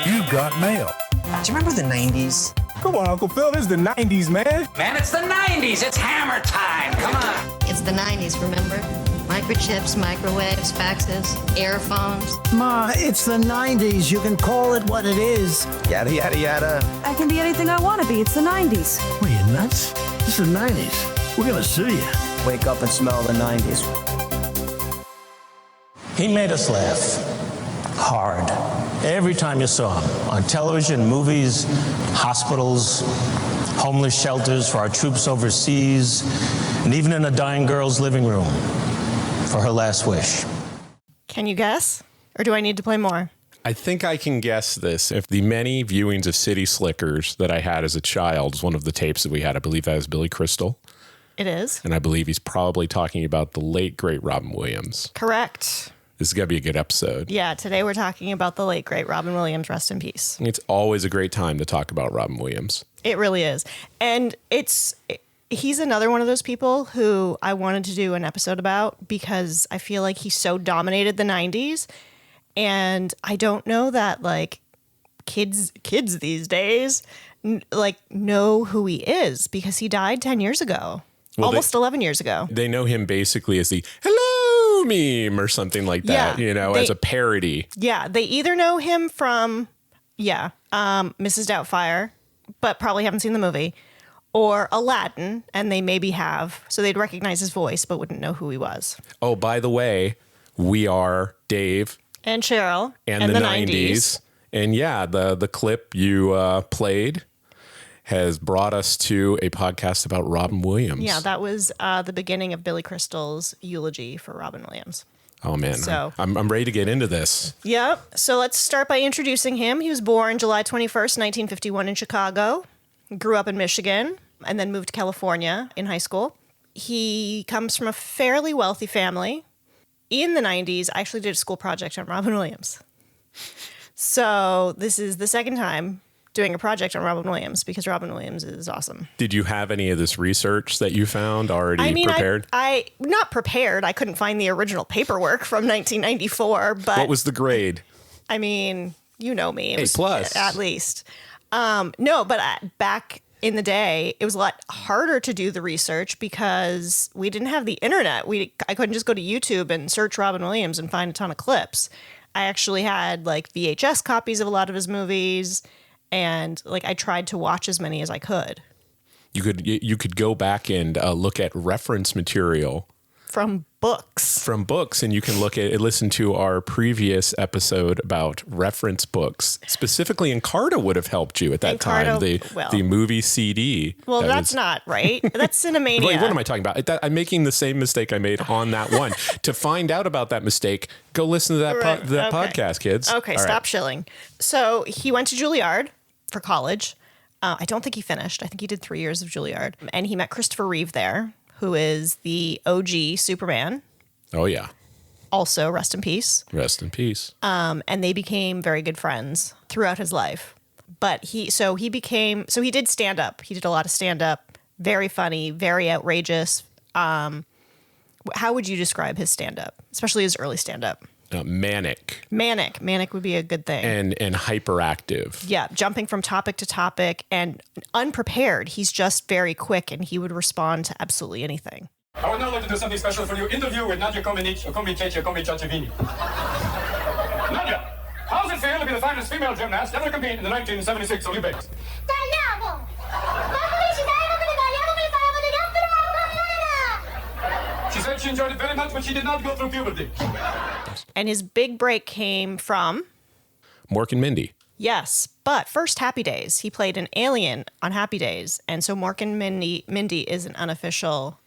You got mail. Do you remember the 90s? Come on, Uncle Phil, this is the 90s, man. Man, it's the 90s. It's hammer time. Come on. It's the 90s, remember? Microchips, microwaves, faxes, airphones. Ma, it's the 90s. You can call it what it is. Yada, yada, yada. I can be anything I want to be. It's the 90s. What, are you nuts? This is the 90s. We're gonna sue you. Wake up and smell the 90s. He made us laugh. Hard. Every time you saw him. On television, movies, hospitals, homeless shelters for our troops overseas, and even in a dying girl's living room for her last wish. Can you guess? Or do I need to play more? I think I can guess this. If the many viewings of City Slickers that I had as a child was one of the tapes that we had, I believe that was Billy Crystal. It is. And I believe he's probably talking about the late, great Robin Williams. Correct. This is going to be a good episode. Yeah, today we're talking about the late, great Robin Williams. Rest in peace. It's always a great time to talk about Robin Williams. It really is. And he's another one of those people who I wanted to do an episode about because I feel like he so dominated the 90s. And I don't know that like kids these days know who he is because he died 10 years ago. Well, almost 11 years ago. They know him basically as the hello meme or something like that, as a parody. Yeah, they either know him from, Mrs. Doubtfire, but probably haven't seen the movie, or Aladdin, and they maybe have. So they'd recognize his voice, but wouldn't know who he was. Oh, by the way, we are Dave. And Cheryl. And the 90s. And yeah, the clip you played has brought us to a podcast about Robin Williams. Yeah, that was the beginning of Billy Crystal's eulogy for Robin Williams. Oh, man. So, I'm ready to get into this. Yep. So let's start by introducing him. He was born July 21st, 1951 in Chicago. Grew up in Michigan and then moved to California in high school. He comes from a fairly wealthy family. In the 90s, I actually did a school project on Robin Williams. So this is the second time doing a project on Robin Williams because Robin Williams is awesome. Did you have any of this research that you found already prepared? I not prepared. I couldn't find the original paperwork from 1994. But what was the grade? I mean, you know me. It A+. At least. No, but back in the day, it was a lot harder to do the research because we didn't have the internet. I couldn't just go to YouTube and search Robin Williams and find a ton of clips. I actually had like VHS copies of a lot of his movies. And like I tried to watch as many as I could. You could go back and look at reference material from books. And you can listen to our previous episode about reference books. Specifically, Encarta would have helped you at that time. The movie CD. Well, that's not right. That's Cinemania. Wait, what am I talking about? I'm making the same mistake I made on that one. To find out about that mistake, go listen to that podcast, kids. Okay, all stop shilling. So he went to Juilliard for college. I don't think he finished. I think he did 3 years of Juilliard. And he met Christopher Reeve there, who is the OG Superman. Oh, yeah. Also, rest in peace. Rest in peace. And they became very good friends throughout his life. But he did stand up. He did a lot of stand up. Very funny, very outrageous. How would you describe his stand up, especially his early stand up? Manic. Manic would be a good thing. And hyperactive. Yeah, jumping from topic to topic and unprepared. He's just very quick and he would respond to absolutely anything. I would now like to do something special for your interview with Nadia Comaneci, Nadia, how does it feel to be the finest female gymnast ever to compete in the 1976 Olympics? She said she enjoyed it very much, but she did not go through puberty. And his big break came from Mork and Mindy. Yes, but first Happy Days. He played an alien on Happy Days, and so Mork and Mindy is an unofficial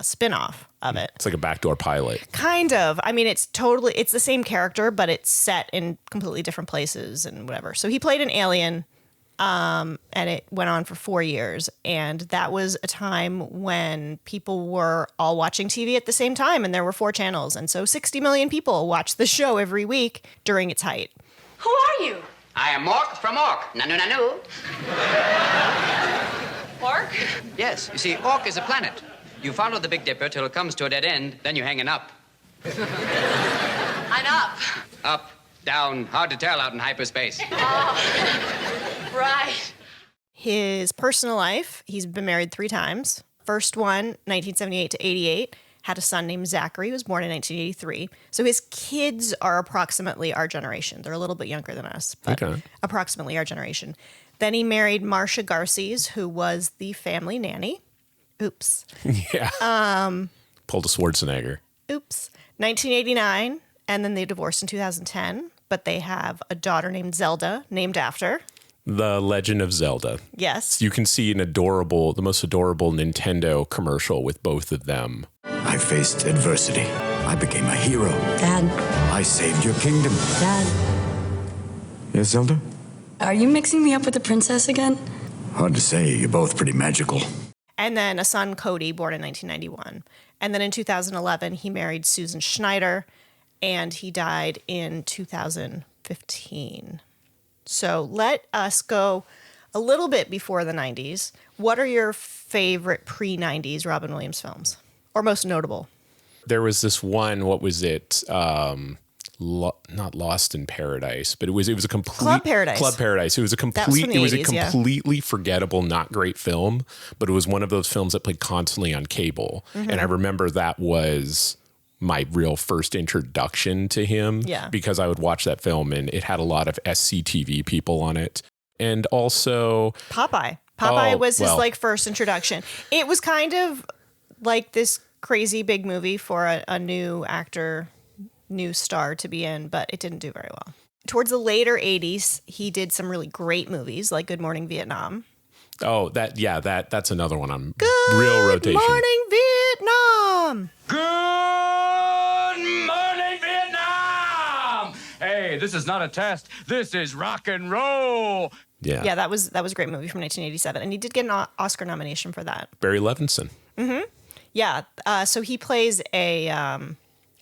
spin-off of it. It's like a backdoor pilot. Kind of. I mean, it's the same character, but it's set in completely different places and whatever. So he played an alien, and it went on for 4 years. And that was a time when people were all watching TV at the same time, and there were 4 channels. And so 60 million people watched the show every week during its height. Who are you? I am Mork from Ork. Nanu nanu. Ork? Yes, you see, Ork is a planet. You follow the Big Dipper till it comes to a dead end, then you hang it up. I'm up. Up. Down, hard to tell out in hyperspace. Right. His personal life, he's been married 3 times. First one, 1978 to 88, had a son named Zachary, who was born in 1983. So his kids are approximately our generation. They're a little bit younger than us, but approximately our generation. Then he married Marcia Garces, who was the family nanny. Oops. Yeah. Pulled a Schwarzenegger. Oops. 1989, and then they divorced in 2010, but they have a daughter named Zelda, named after The Legend of Zelda. Yes. You can see the most adorable Nintendo commercial with both of them. I faced adversity. I became a hero. Dad. I saved your kingdom. Dad. Yes, Zelda? Are you mixing me up with the princess again? Hard to say. You're both pretty magical. And then a son, Cody, born in 1991. And then in 2011, he married Susan Schneider, and he died in 2015. So let us go a little bit before the 90s. What are your favorite pre-90s Robin Williams films? Or most notable? There was this one, what was it? Not Lost in Paradise, but it was a complete Club Paradise. Club Paradise. It was a completely forgettable, not great film, but it was one of those films that played constantly on cable. Mm-hmm. And I remember that was my real first introduction to him because I would watch that film and it had a lot of SCTV people on it. And also Popeye. Popeye was his first introduction. It was kind of like this crazy big movie for a new actor, new star to be in, but it didn't do very well. Towards the later 80s, he did some really great movies like Good Morning Vietnam. Oh, that's another one on real rotation. Good Morning Vietnam. Good morning, Vietnam! Hey, this is not a test. This is rock and roll. Yeah, that was a great movie from 1987, and he did get an Oscar nomination for that. Barry Levinson. Mm-hmm. Yeah, so he plays a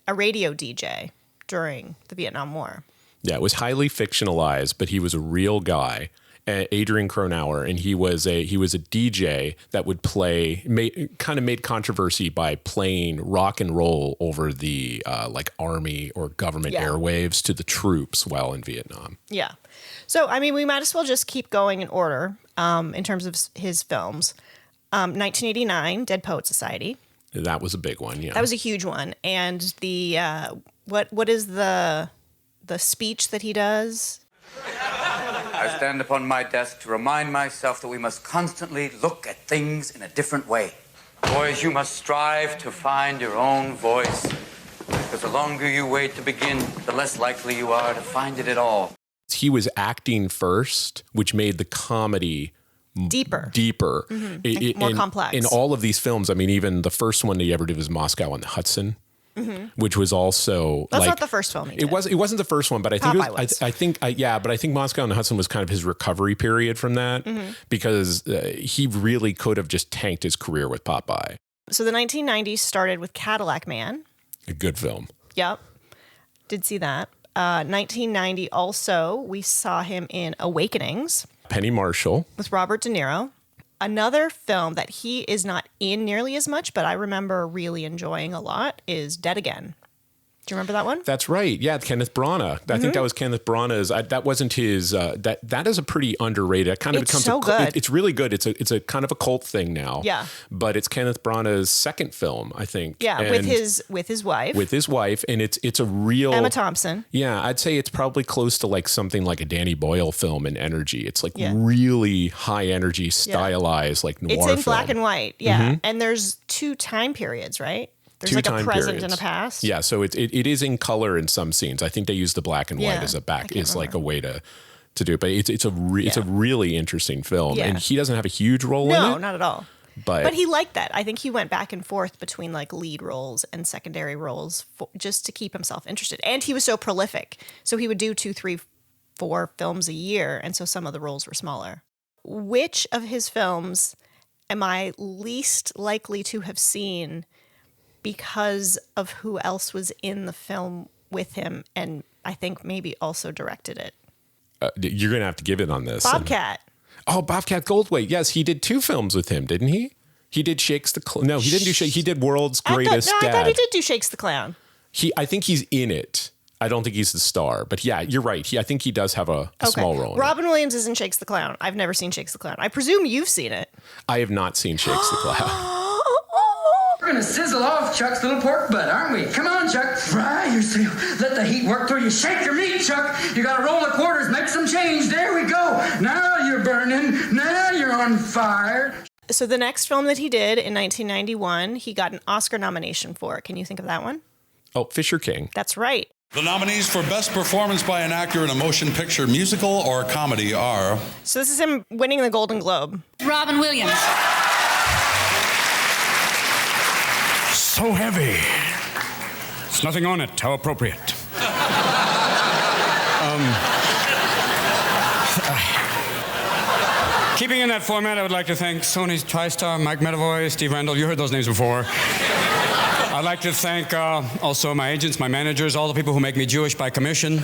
radio DJ during the Vietnam War. Yeah, it was highly fictionalized, but he was a real guy, Adrian Cronauer, and he was a DJ that would made controversy by playing rock and roll over the army or government airwaves to the troops while in Vietnam. Yeah. So, I mean, we might as well just keep going in order in terms of his films. 1989, Dead Poet Society. That was a big one, yeah. That was a huge one. And the what is the speech that he does? I stand upon my desk to remind myself that we must constantly look at things in a different way. Boys, you must strive to find your own voice, because the longer you wait to begin, the less likely you are to find it at all. He was acting first, which made the comedy deeper, mm-hmm. More complex. In all of these films, I mean, even the first one that he ever did was Moscow on the Hudson, mm-hmm. which was also that's not the first film he did. It wasn't the first one, but I think but I think Moscow on the Hudson was kind of his recovery period from that mm-hmm. because he really could have just tanked his career with Popeye. So the 1990s started with Cadillac Man, a good film. Yep, did see that. 1990 also, we saw him in Awakenings. Penny Marshall. With Robert De Niro. Another film that he is not in nearly as much, but I remember really enjoying a lot, is Dead Again. Do you remember that one? That's right. Yeah, Kenneth Branagh. I think that was Kenneth Branagh's. That wasn't his. That is a pretty underrated. It kind of becomes so good. It's really good. It's a kind of a cult thing now. Yeah. But it's Kenneth Branagh's second film, I think. Yeah, and with his wife. With his wife, and it's a real Emma Thompson. Yeah, I'd say it's probably close to like something like a Danny Boyle film in energy. It's like really high energy, stylized, like noir. It's in film. Black and white. Yeah, mm-hmm. and there's 2 time periods, right? There's Two like a time present periods. and a past. Yeah, so it is in color in some scenes. I think they use the black and white as like a way to do it. But it's a really interesting film, and he doesn't have a huge role in it. No, not at all. But he liked that. I think he went back and forth between like lead roles and secondary roles just to keep himself interested. And he was so prolific, so he would do 2, 3, 4 films a year, and so some of the roles were smaller. Which of his films am I least likely to have seen because of who else was in the film with him, and I think maybe also directed it? You're going to have to give it on this. Bobcat. Bobcat Goldthwait. Yes, he did 2 films with him, didn't he? He did Shakes the Clown. No, he didn't do Shakes. He did World's Greatest Dad. I thought he did do Shakes the Clown. I think he's in it. I don't think he's the star, but yeah, you're right. I think he does have a small role. Robin Williams is in Shakes the Clown. I've never seen Shakes the Clown. I presume you've seen it. I have not seen Shakes the Clown. We're gonna sizzle off Chuck's little pork butt, aren't we? Come on, Chuck. Fry yourself. Let the heat work through you. Shake your meat, Chuck. You gotta roll the quarters, make some change. There we go. Now you're burning. Now you're on fire. So the next film that he did in 1991, he got an Oscar nomination for. Can you think of that one? Oh, Fisher King. That's right. The nominees for Best Performance by an Actor in a Motion Picture, Musical, or Comedy are... So this is him winning the Golden Globe. Robin Williams. So heavy. There's nothing on it. How appropriate. Keeping in that format, I would like to thank Sony's TriStar, Mike Medavoy, Steve Randall. You heard those names before. I'd like to thank also my agents, my managers, all the people who make me Jewish by commission.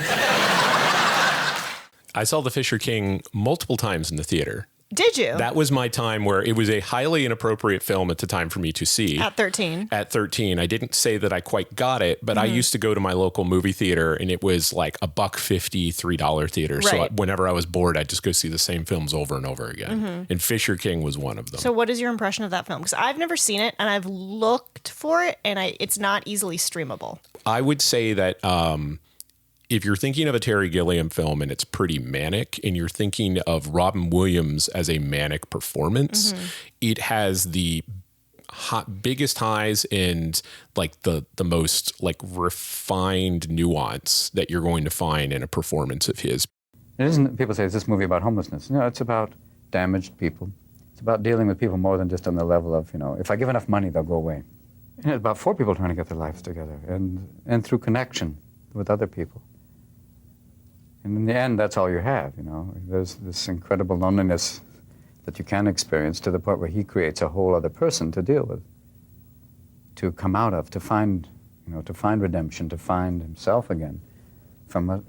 I saw The Fisher King multiple times in the theater. Did you? That was my time where it was a highly inappropriate film at the time for me to see. At 13. At 13. I didn't say that I quite got it, but I used to go to my local movie theater and it was like $1.50, $3 theater. Right. So whenever I was bored, I'd just go see the same films over and over again. And Fisher King was one of them. So what is your impression of that film? Because I've never seen it and I've looked for it and it's not easily streamable. I would say that if you're thinking of a Terry Gilliam film and it's pretty manic and you're thinking of Robin Williams as a manic performance, it has the biggest highs and like the most like refined nuance that you're going to find in a performance of his. It isn't, people say, is this movie about homelessness? No, it's about damaged people. It's about dealing with people more than just on the level of, if I give enough money, they'll go away. And it's about 4 people trying to get their lives together and through connection with other people. And in the end, that's all you have, There's this incredible loneliness that you can experience to the point where he creates a whole other person to deal with, to come out of, to find redemption, to find himself again from a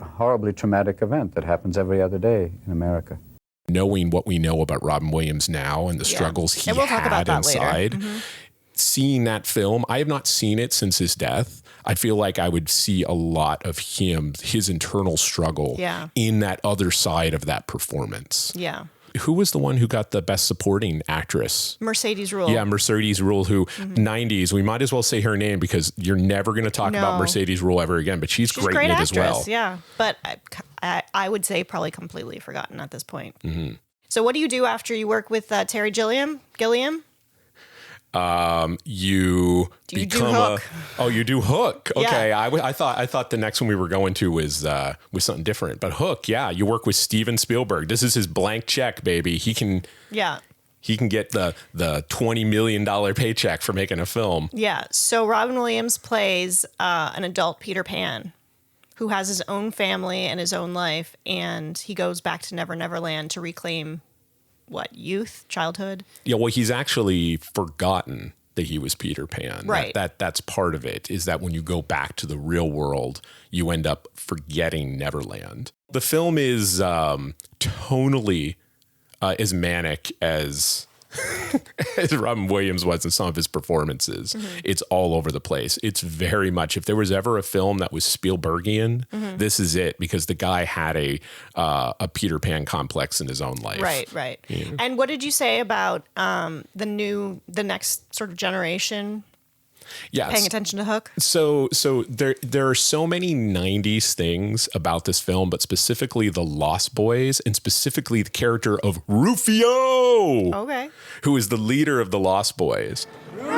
horribly traumatic event that happens every other day in America. Knowing what we know about Robin Williams now and the struggles he had inside, seeing that film, I have not seen it since his death. I feel like I would see a lot of his internal struggle in that other side of that performance. Yeah. Who was the one who got the Best Supporting Actress? Mercedes Ruehl. Yeah, Mercedes Ruehl, who 90s, we might as well say her name because you're never going to talk about Mercedes Ruehl ever again, but she's great in it actress, as well. Yeah, but I would say probably completely forgotten at this point. So what do you do after you work with Terry Gilliam? You become you do Hook. Okay. Yeah. I thought the next one we were going to was something different, but Hook. Yeah. You work with Steven Spielberg. This is his blank check, baby. He can get the $20 million paycheck for making a film. Yeah. So Robin Williams plays an adult Peter Pan who has his own family and his own life. And he goes back to Never Never Land to reclaim youth, childhood? Yeah, well, he's actually forgotten that he was Peter Pan. Right. That's part of it, is that when you go back to the real world, you end up forgetting Neverland. The film is tonally as manic as Robin Williams was in some of his performances. It's all over the place. It's very much, if there was ever a film that was Spielbergian, this is it, because the guy had a Peter Pan complex in his own life. Right. Yeah. And what did you say about the next sort of generation? Yes. Paying attention to Hook? So there are so many 90s things about this film, but specifically the Lost Boys and specifically the character of Rufio. Okay. Who is the leader of the Lost Boys. Rufio!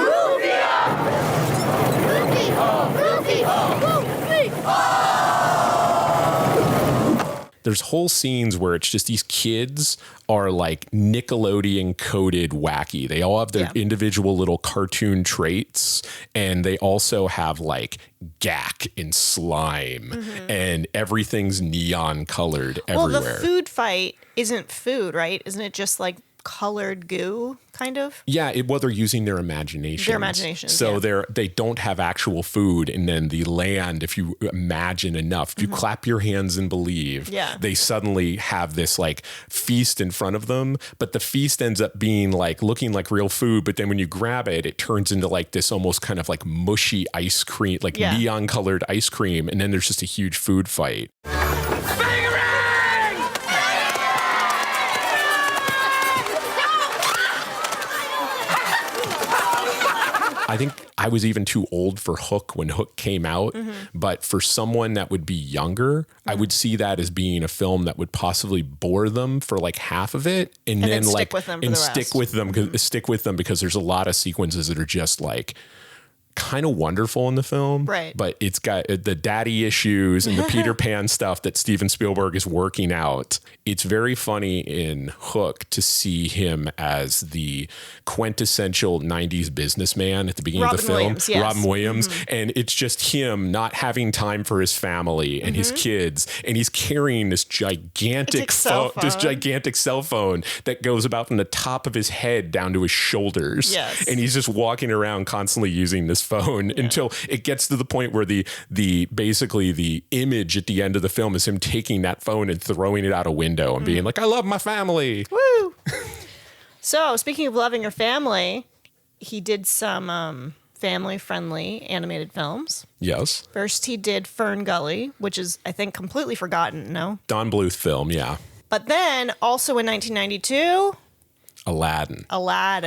There's whole scenes where it's just these kids are like Nickelodeon coded wacky. They all have their individual little cartoon traits, and they also have like gack and slime, and everything's neon colored everywhere. Well, the food fight isn't food, right? Isn't it just like colored goo, kind of. Yeah, they're using their imagination. Their imagination. So they don't have actual food, and then the land, if you imagine enough, if you clap your hands and believe, they suddenly have this like feast in front of them. But the feast ends up being like looking like real food, but then when you grab it, it turns into like this almost kind of like mushy ice cream, like neon colored ice cream, and then there's just a huge food fight. I think I was even too old for Hook when Hook came out, but for someone that would be younger, I would see that as being a film that would possibly bore them for like half of it, and then like stick with them stick with them because there's a lot of sequences that are just like kind of wonderful in the film, right? But it's got the daddy issues and the Peter Pan stuff that Steven Spielberg is working out. It's very funny in Hook to see him as the quintessential 90s businessman at the beginning of the film. Robin Williams. And it's just him not having time for his family and his kids. And he's carrying this gigantic cell phone that goes about from the top of his head down to his shoulders. Yes. And he's just walking around constantly using this phone until it gets to the point where basically the image at the end of the film is him taking that phone and throwing it out a window and being like, I love my family. Woo! So speaking of loving your family, he did some family-friendly animated films. Yes. First, he did Fern Gully, which is, I think, completely forgotten, no? Don Bluth film, yeah. But then, also in 1992... Aladdin.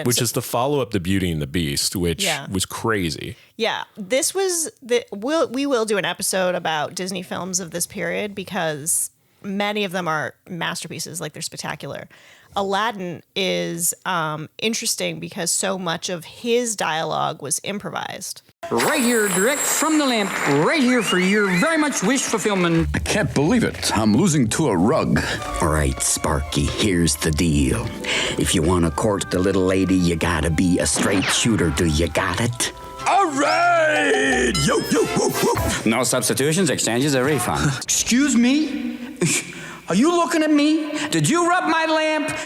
Which is the follow-up to Beauty and the Beast, which was crazy. Yeah. This was... we will do an episode about Disney films of this period because many of them are masterpieces, like they're spectacular. Aladdin is interesting because so much of his dialogue was improvised. Right here, direct from the lamp, right here for your very much wish fulfillment. I can't believe it. I'm losing to a rug. All right, Sparky, here's the deal. If you want to court the little lady, you gotta be a straight shooter. Do you got it? All right! Yo, whoop, whoop. No substitutions, exchanges, a refund. Excuse me? Are you looking at me? Did you rub my lamp?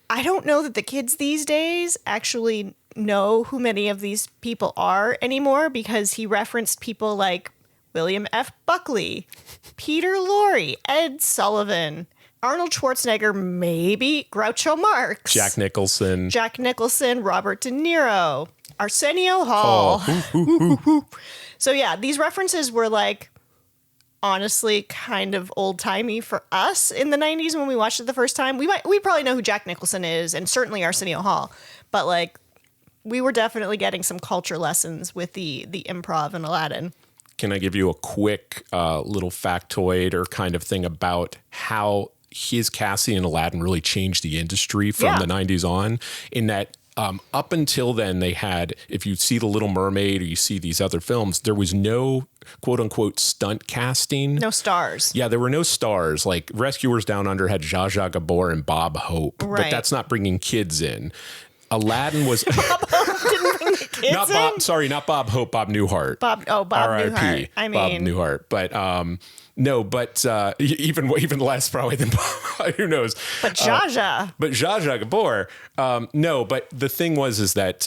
I don't know that the kids these days actually know who many of these people are anymore because he referenced people like William F. Buckley, Peter Lorre, Ed Sullivan, Arnold Schwarzenegger, maybe Groucho Marx, Jack Nicholson, Robert De Niro, Arsenio Hall. So yeah, these references were like honestly kind of old-timey for us in the 90s when we watched it the first time. We probably know who Jack Nicholson is and certainly Arsenio Hall, but like we were definitely getting some culture lessons with the improv in Aladdin. Can I give you a quick little factoid or kind of thing about how his casting in Aladdin really changed the industry from the 90s on, in that up until then, they had, if you see The Little Mermaid or you see these other films, there was no quote unquote stunt casting. No stars. Yeah, there were no stars. Like Rescuers Down Under had Zsa Zsa Gabor and Bob Hope, but that's not bringing kids in. Aladdin was Bob Hope didn't bring the kids not Bob. Sorry, not Bob Hope. Bob Newhart. Bob Newhart. I mean, Bob Newhart. But no, but even less probably than Bob. Who knows? But Zsa Zsa. But Zsa Zsa Gabor. No, but the thing is that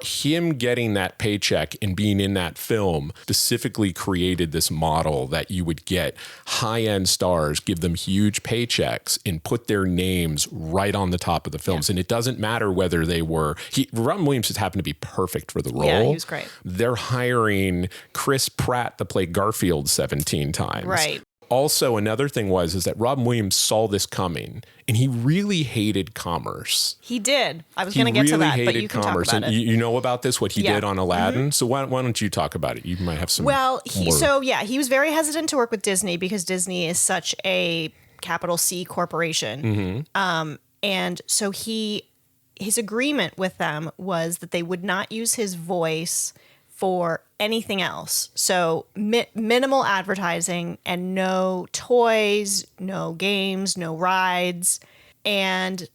him getting that paycheck and being in that film specifically created this model that you would get high-end stars, give them huge paychecks, and put their names right on the top of the films. And it doesn't matter whether they were... Robin Williams just happened to be perfect for the role. Yeah, he was great. They're hiring Chris Pratt to play Garfield 17 times. Right. Also, another thing is that Robin Williams saw this coming, and he really hated commerce. He did. I was going to get to that, but you can talk about it. You know about this, what he did on Aladdin? So why don't you talk about it? You might have some he was very hesitant to work with Disney because Disney is such a capital C corporation. And so his agreement with them was that they would not use his voice for anything else. So minimal advertising and no toys, no games, no rides. And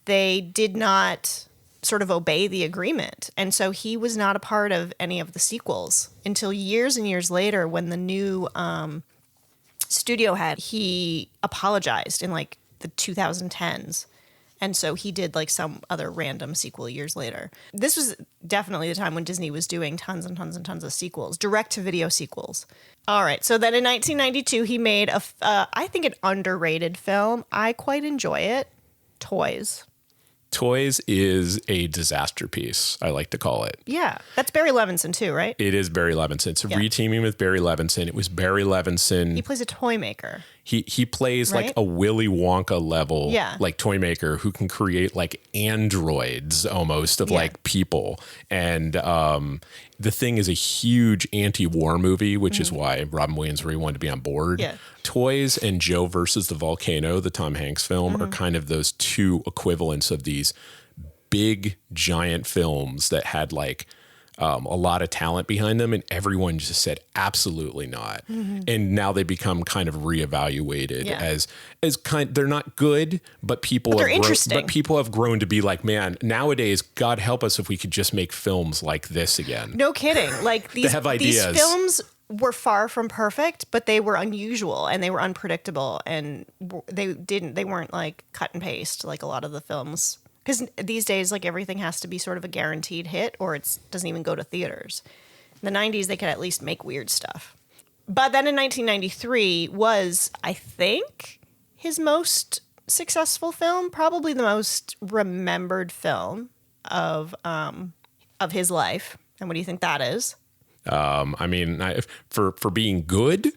they did not sort of obey the agreement. And so he was not a part of any of the sequels until years and years later when the new studio head, he apologized in like the 2010s And so he did like some other random sequel years later. This was definitely the time when Disney was doing tons and tons and tons of sequels, direct-to-video sequels. All right, so then in 1992, he made, I think, an underrated film. I quite enjoy it, Toys. Toys is a disaster piece, I like to call it. Yeah, that's Barry Levinson too, right? It is Barry Levinson. It's a reteaming with Barry Levinson. It was Barry Levinson. He plays a toy maker. He plays like a Willy Wonka level, like toy maker who can create like androids almost of like people. And The Thing is a huge anti-war movie, which is why Robin Williams really wanted to be on board. Yeah. Toys and Joe versus the Volcano, the Tom Hanks film, are kind of those two equivalents of these big, giant films that had like a lot of talent behind them, and everyone just said absolutely not. And now they become kind of reevaluated as kind. They're not good, but they're interesting. But people have grown to be like, man, nowadays, God help us if we could just make films like this again. No kidding. Like they have ideas. These films were far from perfect, but they were unusual and they were unpredictable, and they weren't like cut and paste like a lot of the films. Because these days, like everything has to be sort of a guaranteed hit, or it doesn't even go to theaters. In the 90s, they could at least make weird stuff. But then in 1993 was, I think, his most successful film, probably the most remembered film of his life. And what do you think that is? I mean, for being good?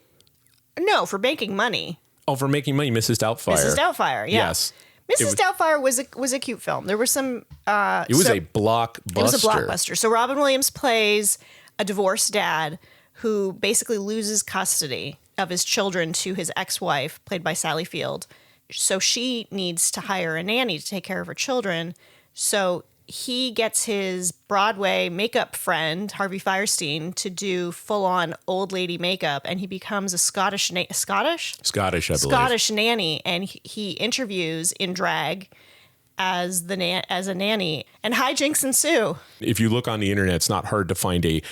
No, for making money. Oh, for making money, Mrs. Doubtfire. Mrs. Doubtfire, yeah. Yes. Mrs. Doubtfire was a cute film. There was some... it was a blockbuster. It was a blockbuster. So Robin Williams plays a divorced dad who basically loses custody of his children to his ex-wife, played by Sally Field. So she needs to hire a nanny to take care of her children. So he gets his Broadway makeup friend, Harvey Fierstein, to do full-on old lady makeup, and he becomes a Scottish, I believe. Scottish nanny, and he interviews in drag as a nanny, and hijinks ensue. If you look on the internet, it's not hard to find a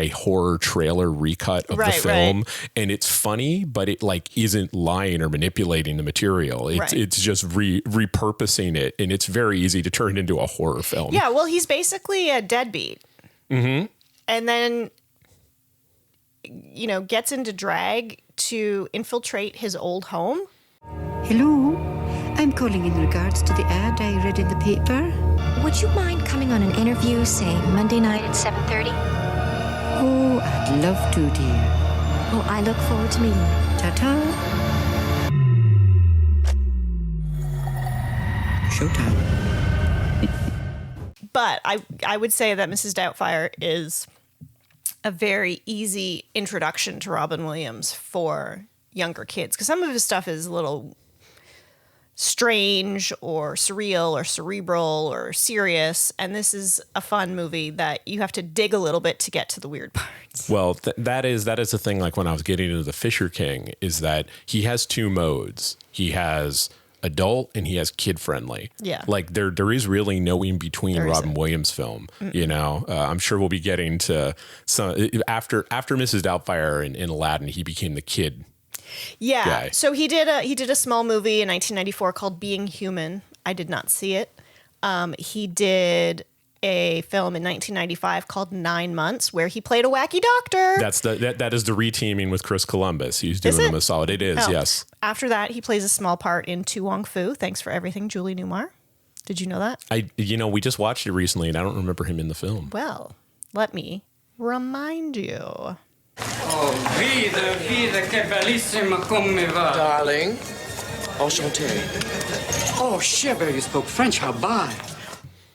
horror trailer recut of the film, and it's funny, but it like isn't lying or manipulating the material. It's just repurposing it, and it's very easy to turn into a horror film. Yeah, well, he's basically a deadbeat, and then gets into drag to infiltrate his old home. Hello. I'm calling in regards to the ad I read in the paper. Would you mind coming on an interview, say, Monday night at 7:30? Oh, I'd love to, dear. Well, I look forward to meeting you. Ta-ta. Showtime. But I would say that Mrs. Doubtfire is a very easy introduction to Robin Williams for younger kids, because some of his stuff is a little strange or surreal or cerebral or serious, and this is a fun movie that you have to dig a little bit to get to the weird parts. Well, that is the thing. Like when I was getting into The Fisher King, is that he has two modes. He has adult and he has kid friendly. Yeah, like there is really no in between Robin Williams film. I'm sure we'll be getting to some after Mrs. Doubtfire in Aladdin. He became the kid. Yeah. Guy. So he did a small movie in 1994 called Being Human. I did not see it. He did a film in 1995 called 9 Months where he played a wacky doctor. That is the reteaming with Chris Columbus. He's doing them a solid. It is, yes. After that, he plays a small part in Tu Wong Fu. Thanks for Everything, Julie Newmar. Did you know that? We just watched it recently and I don't remember him in the film. Well, let me remind you. Oh, vida, que bellissima come va. Darling, enchanté. Oh, chérie, you spoke French. How bad?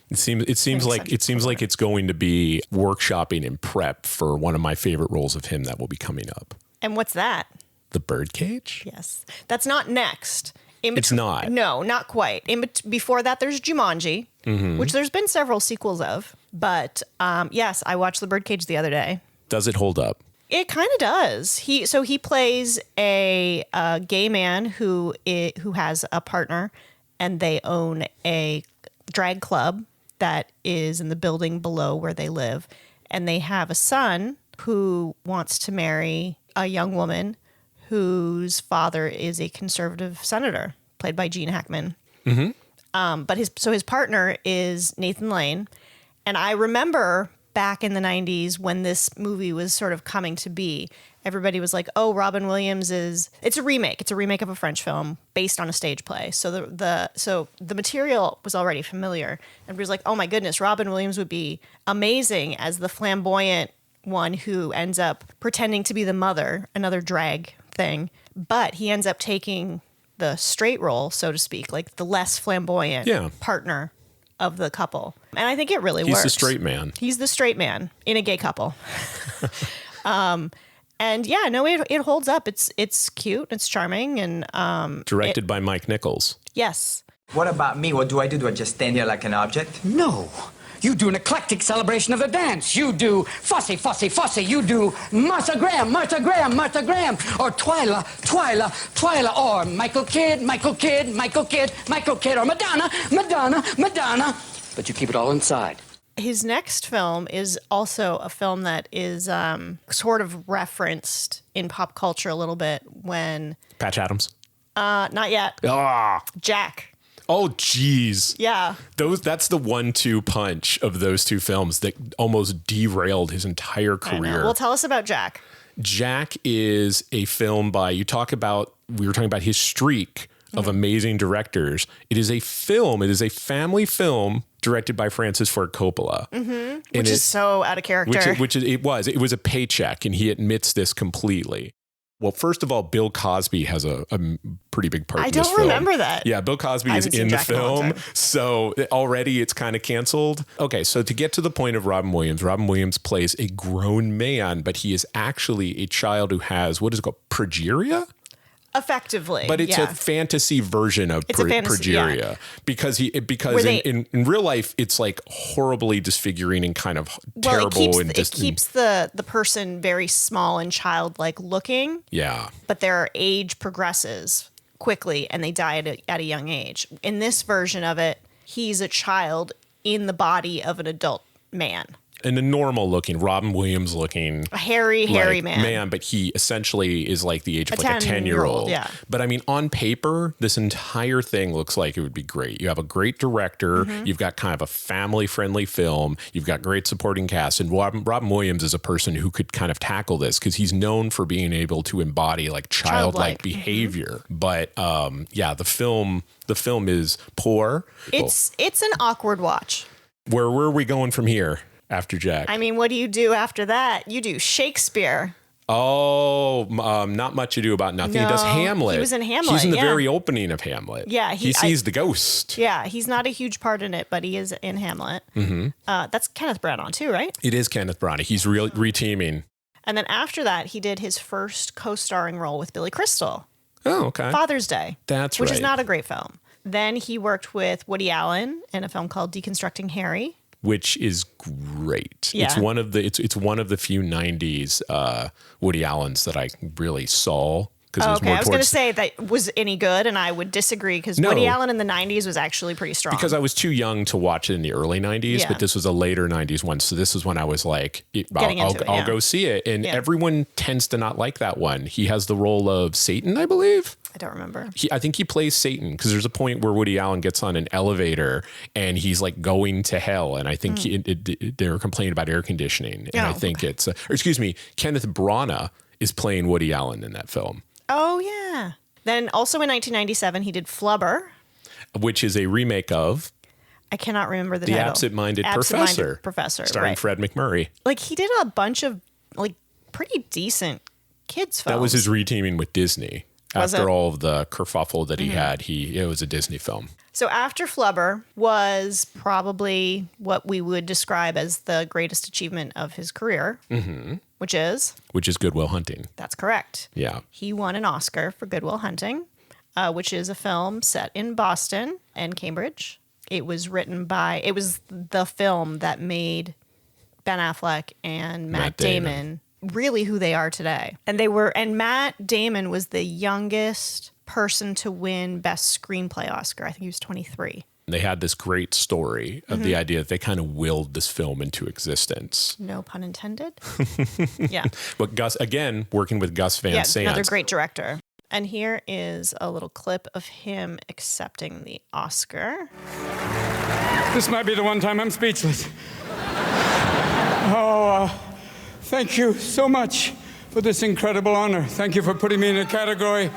It seems like it's going to be workshopping in prep for one of my favorite roles of him that will be coming up. And what's that? The Birdcage? Yes. That's not next. It's not. No, not quite. Before that, there's Jumanji, which there's been several sequels of. But yes, I watched The Birdcage the other day. Does it hold up? It kind of does. He plays a gay man who has a partner, and they own a drag club that is in the building below where they live, and they have a son who wants to marry a young woman whose father is a conservative senator, played by Gene Hackman. But his partner is Nathan Lane. And I remember back in the 90s when this movie was sort of coming to be, everybody was like, oh, Robin Williams it's a remake. It's a remake of a French film based on a stage play. So the material was already familiar. Everybody was like, oh my goodness, Robin Williams would be amazing as the flamboyant one who ends up pretending to be the mother, another drag thing. But he ends up taking the straight role, so to speak, like the less flamboyant partner of the couple. And I think it really works. He's the straight man. He's the straight man in a gay couple. And yeah, no, it holds up. It's cute. It's charming. And directed by Mike Nichols. Yes. What about me? What do? I do I just stand here like an object? No. You do an eclectic celebration of the dance. You do fussy, fussy, fussy. You do Martha Graham, Martha Graham, Martha Graham. Or Twyla, Twyla, Twyla. Or Michael Kidd, Michael Kidd, Michael Kidd, Michael Kidd. Or Madonna, Madonna, Madonna. But you keep it all inside. His next film is also a film that is sort of referenced in pop culture a little bit when... Patch Adams? Not yet. Jack. Oh, geez. Yeah. That's the 1-2 punch of those two films that almost derailed his entire career. Well, tell us about Jack. Jack is a film we were talking about his streak of amazing directors. It is a family film directed by Francis Ford Coppola. Mm-hmm. Which is so out of character. It was a paycheck, and he admits this completely. Well, first of all, Bill Cosby has a pretty big part in this film. I don't remember that. Yeah, Bill Cosby is in the film, so already it's kind of canceled. Okay, so to get to the point of Robin Williams plays a grown man, but he is actually a child who has, what is it called, progeria? Effectively, but it's a fantasy version of progeria because in real life it's like horribly disfiguring and kind of terrible. It keeps the person very small and childlike looking. Yeah, but their age progresses quickly and they die at a young age. In this version of it, he's a child in the body of an adult man. And a normal looking, Robin Williams looking. A hairy man. But he essentially is like the age of like a 10-year-old. Yeah. But I mean, on paper, this entire thing looks like it would be great. You have a great director. Mm-hmm. You've got kind of a family-friendly film. You've got great supporting cast. And Robin Williams is a person who could kind of tackle this because he's known for being able to embody like childlike behavior. Mm-hmm. But the film is poor. It's an awkward watch. Where are we going from here? After Jack. I mean, what do you do after that? You do Shakespeare. Oh, not much ado about nothing. No, he does Hamlet. He was in Hamlet. He's in the very opening of Hamlet. Yeah. He sees the ghost. Yeah, he's not a huge part in it, but he is in Hamlet. Mm-hmm. That's Kenneth Branagh too, right? It is Kenneth Branagh. He's reteaming. And then after that, he did his first co-starring role with Billy Crystal. Oh, okay. Father's Day. Which is not a great film. Then he worked with Woody Allen in a film called Deconstructing Harry. Which is great. Yeah. It's one of the few 90s Woody Allens that I really saw. I was going to say that was any good, and I would disagree because Woody Allen in the 90s was actually pretty strong. Because I was too young to watch it in the early 90s, but this was a later 90s one. So this is when I was like, I'll go see it. And everyone tends to not like that one. He has the role of Satan, I believe. I don't remember. I think he plays Satan because there's a point where Woody Allen gets on an elevator and he's like going to hell. And I think they were complaining about air conditioning. And I think Kenneth Branagh is playing Woody Allen in that film. Oh, yeah. Then also in 1997, he did Flubber. Which is a remake of... I cannot remember the title. The Absent-Minded Professor. Starring Fred McMurray. Like, he did a bunch of like pretty decent kids films. That was his reteaming with Disney. After all of the kerfuffle that he had, it was a Disney film. So after Flubber was probably what we would describe as the greatest achievement of his career, which is Good Will Hunting. That's correct. Yeah. He won an Oscar for Good Will Hunting, which is a film set in Boston and Cambridge. It was the film that made Ben Affleck and Matt Damon really who they are today. And Matt Damon was the youngest person to win Best Screenplay Oscar. I think he was 23. They had this great story of the idea that they kind of willed this film into existence. No pun intended. Yeah. But Gus, again, working with Gus Van Sant. Another great director. And here is a little clip of him accepting the Oscar. This might be the one time I'm speechless. Thank you so much for this incredible honor. Thank you for putting me in a category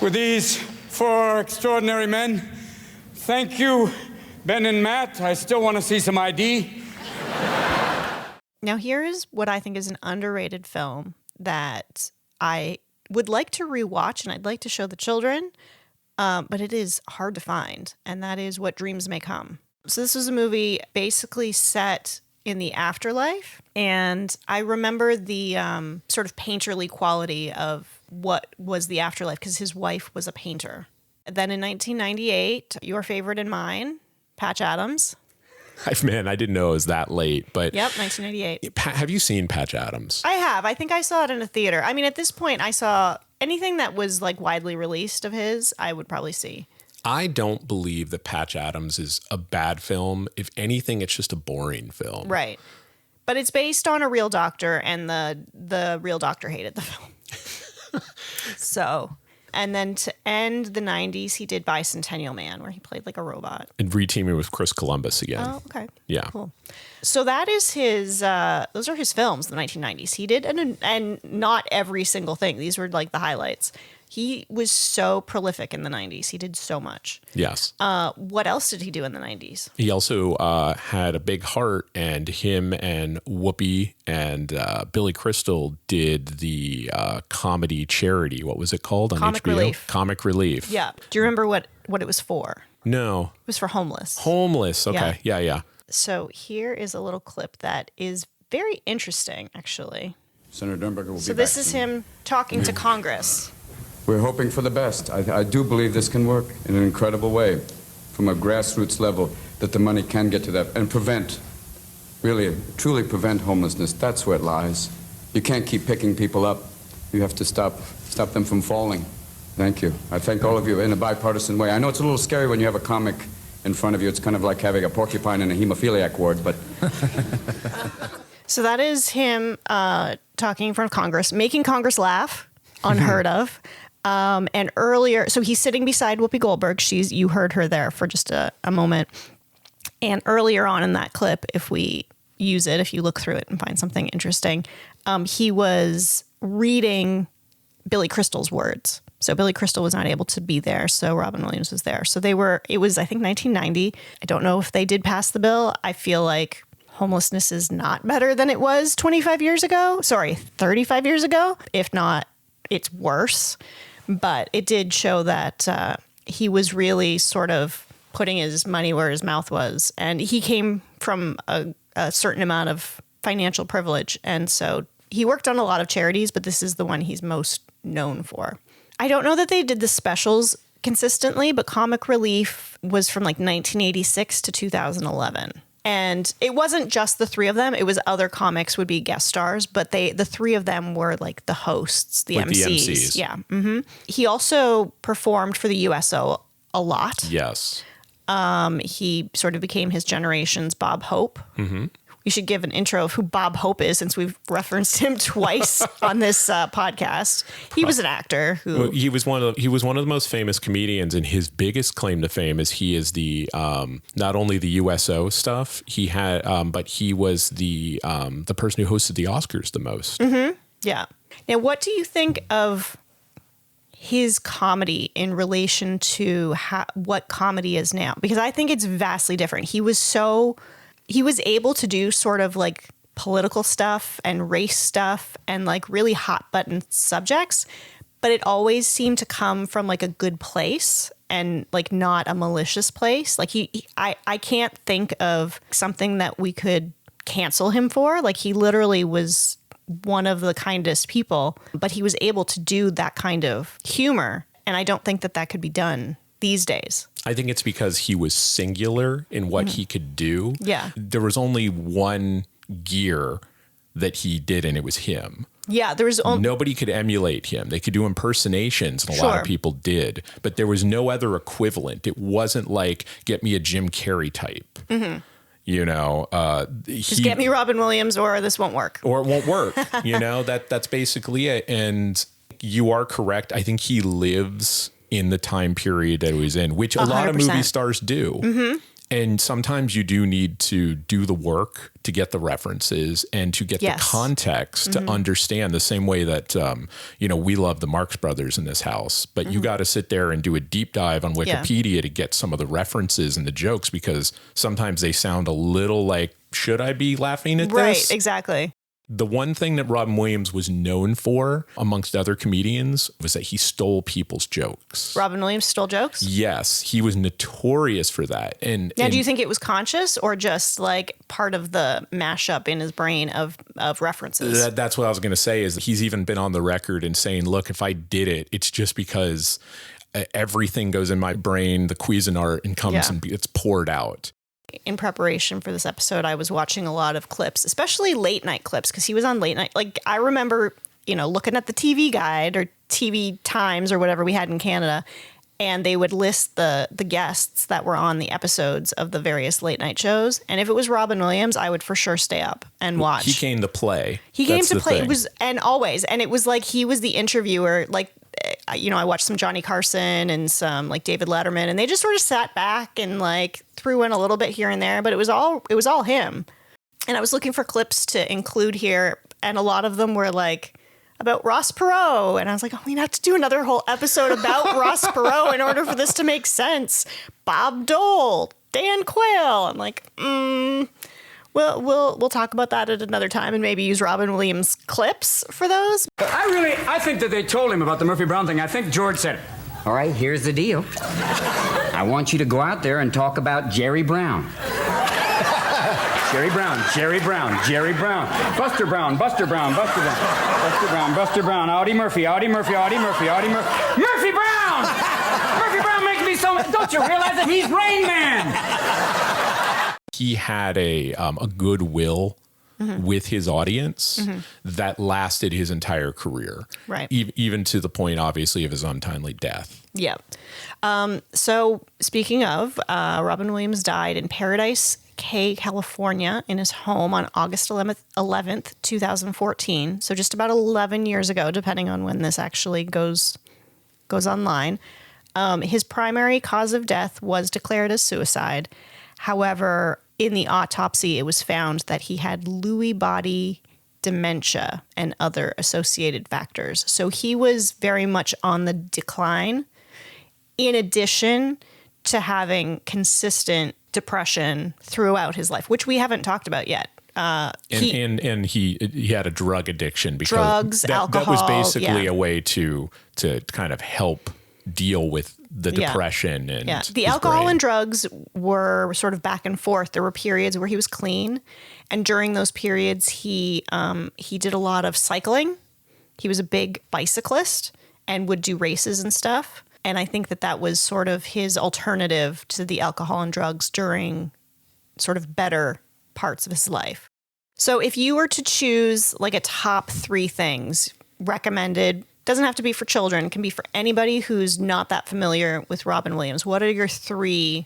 with these 4 extraordinary men. Thank you, Ben and Matt. I still want to see some ID. Now, here is what I think is an underrated film that I would like to rewatch and I'd like to show the children, but it is hard to find, and that is What Dreams May Come. So this was a movie basically set in the afterlife, and I remember the sort of painterly quality of what was the afterlife because his wife was a painter. Then in 1998, your favorite and mine, Patch Adams. Man, I didn't know it was that late, but... Yep, 1998. Have you seen Patch Adams? I have. I think I saw it in a theater. I mean, at this point, I saw anything that was like widely released of his, I would probably see. I don't believe that Patch Adams is a bad film. If anything, it's just a boring film. Right. But it's based on a real doctor, and the real doctor hated the film. So... And then to end the 90s, he did Bicentennial Man, where he played like a robot. And reteaming with Chris Columbus again. Oh, okay. Yeah. Cool. So that is his, those are his films in the 1990s. He did, and not every single thing. These were like the highlights. He was so prolific in the 90s. He did so much. Yes. What else did he do in the 90s? He also had a big heart, and him and Whoopi and Billy Crystal did the comedy charity. What was it called on Comic HBO? Relief. Comic Relief. Yeah. Do you remember what it was for? No. It was for homeless. Homeless. Okay. Yeah. So here is a little clip that is very interesting, actually. Senator Durnberger will be back. So this is soon. him talking to Congress. We're hoping for the best. I do believe this can work in an incredible way from a grassroots level, that the money can get to that and prevent, really, truly prevent homelessness. That's where it lies. You can't keep picking people up. You have to stop them from falling. Thank you. I thank all of you in a bipartisan way. I know it's a little scary when you have a comic in front of you. It's kind of like having a porcupine in a hemophiliac ward, but... So that is him talking in front of Congress, making Congress laugh, unheard of. And earlier, so he's sitting beside Whoopi Goldberg. You heard her there for just a moment. And earlier on in that clip, if we use it, if you look through it and find something interesting, he was reading Billy Crystal's words. So Billy Crystal was not able to be there, so Robin Williams was there. So it was, I think, 1990. I don't know if they did pass the bill. I feel like homelessness is not better than it was 35 years ago. Sorry, 35 years ago. If not, it's worse. But it did show that he was really sort of putting his money where his mouth was. And he came from a certain amount of financial privilege. And so he worked on a lot of charities, but this is the one he's most known for. I don't know that they did the specials consistently, but Comic Relief was from like 1986 to 2011. And it wasn't just the three of them. It was other comics would be guest stars, but the three of them were like the hosts, the like MCs. The MCs. Yeah. Mm-hmm. He also performed for the USO a lot. Yes. He sort of became his generation's Bob Hope. Mm-hmm. We should give an intro of who Bob Hope is, since we've referenced him twice on this podcast. He was an actor who he was one of the most famous comedians, and his biggest claim to fame is he is the not only the USO stuff he had, but he was the person who hosted the Oscars the most. Mm-hmm. Yeah. Now, what do you think of his comedy in relation to what comedy is now? Because I think it's vastly different. He was able to do sort of like political stuff and race stuff and like really hot button subjects, but it always seemed to come from like a good place and like not a malicious place. Like I can't think of something that we could cancel him for. Like he literally was one of the kindest people, but he was able to do that kind of humor. And I don't think that could be done these days. I think it's because he was singular in what he could do. Yeah. There was only one gear that he did, and it was him. Yeah, there was nobody could emulate him. They could do impersonations, and a lot of people did, but there was no other equivalent. It wasn't like, get me a Jim Carrey type. Mm-hmm. You know, just get me Robin Williams, or this won't work, or it won't work. You know, that's basically it. And think you are correct. I think he lives in the time period that he was in, which a lot of 100%. movie stars do. Mm-hmm. And sometimes you do need to do the work to get the references and to get the context to understand, the same way that, we love the Marx Brothers in this house, but you got to sit there and do a deep dive on Wikipedia to get some of the references and the jokes, because sometimes they sound a little like, should I be laughing at this? Right, exactly. The one thing that Robin Williams was known for, amongst other comedians, was that he stole people's jokes. Robin Williams stole jokes? Yes, he was notorious for that. And Now, do you think it was conscious or just like part of the mashup in his brain of references? That's what I was going to say, is he's even been on the record and saying, look, if I did it, it's just because everything goes in my brain, the Cuisinart, and comes and it's poured out. In preparation for this episode, I was watching a lot of clips, especially late night clips, because he was on late night. Like, I remember, looking at the TV Guide or TV Times or whatever we had in Canada, and they would list the guests that were on the episodes of the various late night shows. And if it was Robin Williams, I would for sure stay up and watch. He came to play. He came to play. It was, and always, and it was like he was the interviewer. Like, I watched some Johnny Carson and some like David Letterman, and they just sort of sat back and like threw in a little bit here and there, but it was all him. And I was looking for clips to include here, and a lot of them were like about Ross Perot, and I was like, we have to do another whole episode about Ross Perot in order for this to make sense. Bob Dole, Dan Quayle. I'm like, We'll talk about that at another time and maybe use Robin Williams clips for those. I think that they told him about the Murphy Brown thing. I think George said it. All right, here's the deal. I want you to go out there and talk about Jerry Brown. Jerry Brown, Jerry Brown, Jerry Brown. Buster Brown, Buster Brown, Buster Brown. Buster Brown, Buster Brown. Audie Murphy, Audie Murphy, Audie Murphy, Audie Murphy. Murphy Brown! Murphy Brown makes me so... Don't you realize that he's Rain Man? He had a goodwill with his audience that lasted his entire career. Right. Even to the point, obviously, of his untimely death. Yeah. So speaking of, Robin Williams died in Paradise Cay, California, in his home on August 11th, 2014. So just about 11 years ago, depending on when this actually goes online. His primary cause of death was declared as suicide. However, in the autopsy, it was found that he had Lewy body dementia and other associated factors. So he was very much on the decline, in addition to having consistent depression throughout his life, which we haven't talked about yet. And he had a drug addiction, because drugs, alcohol. That was basically a way to kind of help deal with the depression and the alcohol and drugs were sort of back and forth. There were periods where he was clean, and during those periods he did a lot of cycling. He was a big bicyclist and would do races and stuff. And I think that was sort of his alternative to the alcohol and drugs during sort of better parts of his life. So if you were to choose like a top 3 things recommended, doesn't have to be for children, can be for anybody who's not that familiar with Robin Williams, what are your 3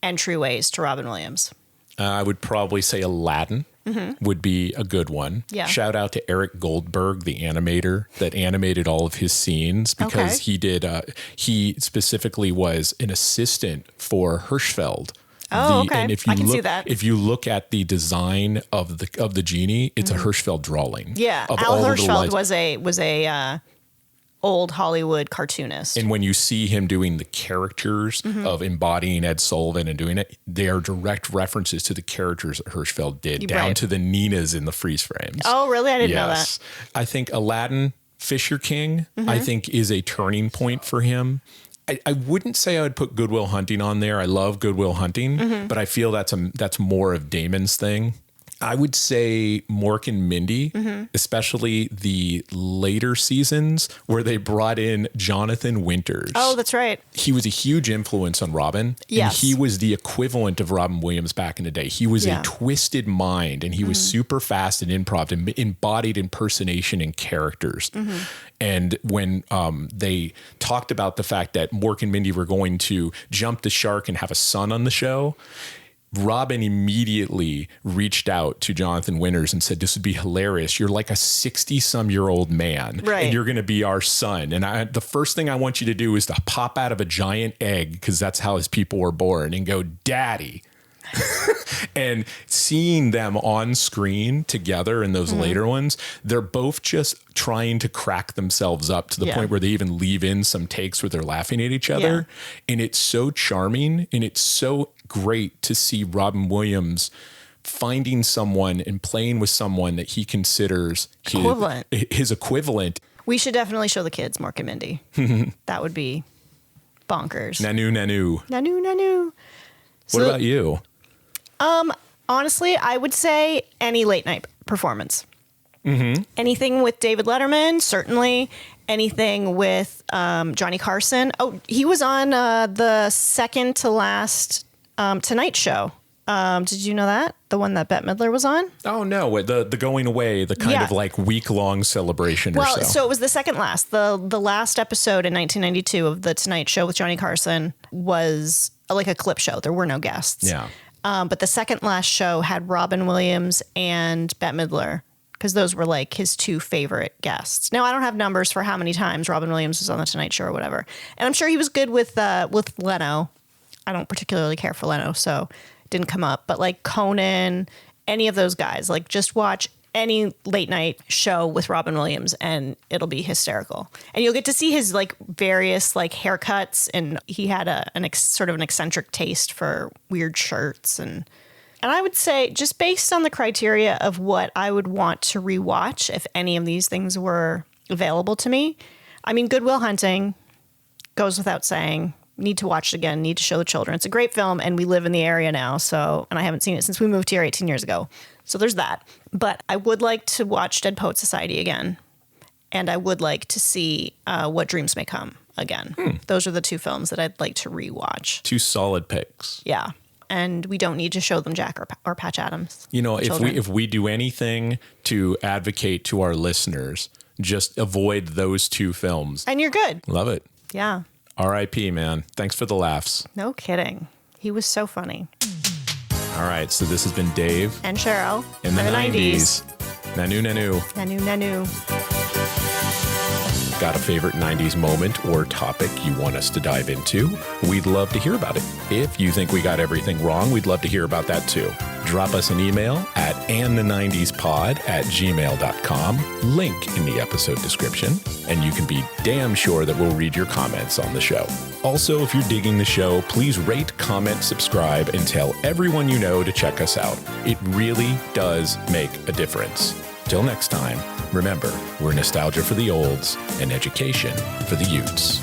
entryways to Robin Williams? I would probably say Aladdin would be a good one. Yeah. Shout out to Eric Goldberg, the animator that animated all of his scenes, because he specifically was an assistant for Hirschfeld. Oh, okay. And if I you can look, see that. If you look at the design of the genie, it's a Hirschfeld drawing. Yeah, Al Hirschfeld was a old Hollywood cartoonist. And when you see him doing the characters of embodying Ed Sullivan and doing it, they are direct references to the characters that Hirschfeld did, down to the Ninas in the freeze frames. Oh, really? I didn't know that. I think Aladdin, Fisher King, I think is a turning point for him. I wouldn't say I would put Good Will Hunting on there. I love Good Will Hunting, but I feel that's more of Damon's thing. I would say Mork and Mindy, especially the later seasons where they brought in Jonathan Winters. Oh, that's right. He was a huge influence on Robin. Yes. And he was the equivalent of Robin Williams back in the day. He was a twisted mind, and he was super fast and improv and embodied impersonation and characters. And when they talked about the fact that Mork and Mindy were going to jump the shark and have a son on the show, Robin immediately reached out to Jonathan Winters and said, this would be hilarious. You're like a 60-some-year-old man, right, and you're going to be our son. And the first thing I want you to do is to pop out of a giant egg, because that's how his people were born, and go, Daddy. And seeing them on screen together in those later ones, they're both just trying to crack themselves up to the point where they even leave in some takes where they're laughing at each other. And it's so charming, and it's so great to see Robin Williams finding someone and playing with someone that he considers his equivalent. We should definitely show the kids Mork and Mindy. That would be bonkers. Nanu, nanu. Nanu, nanu. What about you? Honestly, I would say any late night performance. Anything with David Letterman, certainly. Anything with Johnny Carson. Oh, he was on the second to last Tonight Show. Did you know that? The one that Bette Midler was on? Oh, no. The going away, the kind of like week-long celebration or so. Well, so it was the second last. The last episode in 1992 of The Tonight Show with Johnny Carson was like a clip show. There were no guests. Yeah. But the second last show had Robin Williams and Bette Midler, because those were like his two favorite guests. Now, I don't have numbers for how many times Robin Williams was on The Tonight Show or whatever. And I'm sure he was good with Leno. I don't particularly care for Leno, so it didn't come up. But like Conan, any of those guys, like just watch any late night show with Robin Williams and it'll be hysterical. And you'll get to see his like various like haircuts, and he had sort of an eccentric taste for weird shirts. And I would say, just based on the criteria of what I would want to rewatch if any of these things were available to me, I mean, Good Will Hunting goes without saying. Need to watch it again, need to show the children. It's a great film, and we live in the area now, and I haven't seen it since we moved here 18 years ago. So there's that. But I would like to watch Dead Poet Society again, and I would like to see What Dreams May Come again. Those are the two films that I'd like to rewatch. Two solid picks. Yeah. And we don't need to show them Jack or Patch Adams. You know, if we do anything to advocate to our listeners, just avoid those two films. And you're good. Love it. Yeah. R.I.P., man. Thanks for the laughs. No kidding. He was so funny. All right, so this has been Dave. And Cheryl. In the 90s. Nanu, nanu. Nanu, nanu. Got a favorite 90s moment or topic you want us to dive into? We'd love to hear about it. If you think we got everything wrong, we'd love to hear about that too. Drop us an email at andthe90spod@gmail.com, link in the episode description, and you can be damn sure that we'll read your comments on the show. Also, if you're digging the show, please rate, comment, subscribe, and tell everyone you know to check us out. It really does make a difference. Till next time, remember, we're nostalgia for the olds and education for the youths.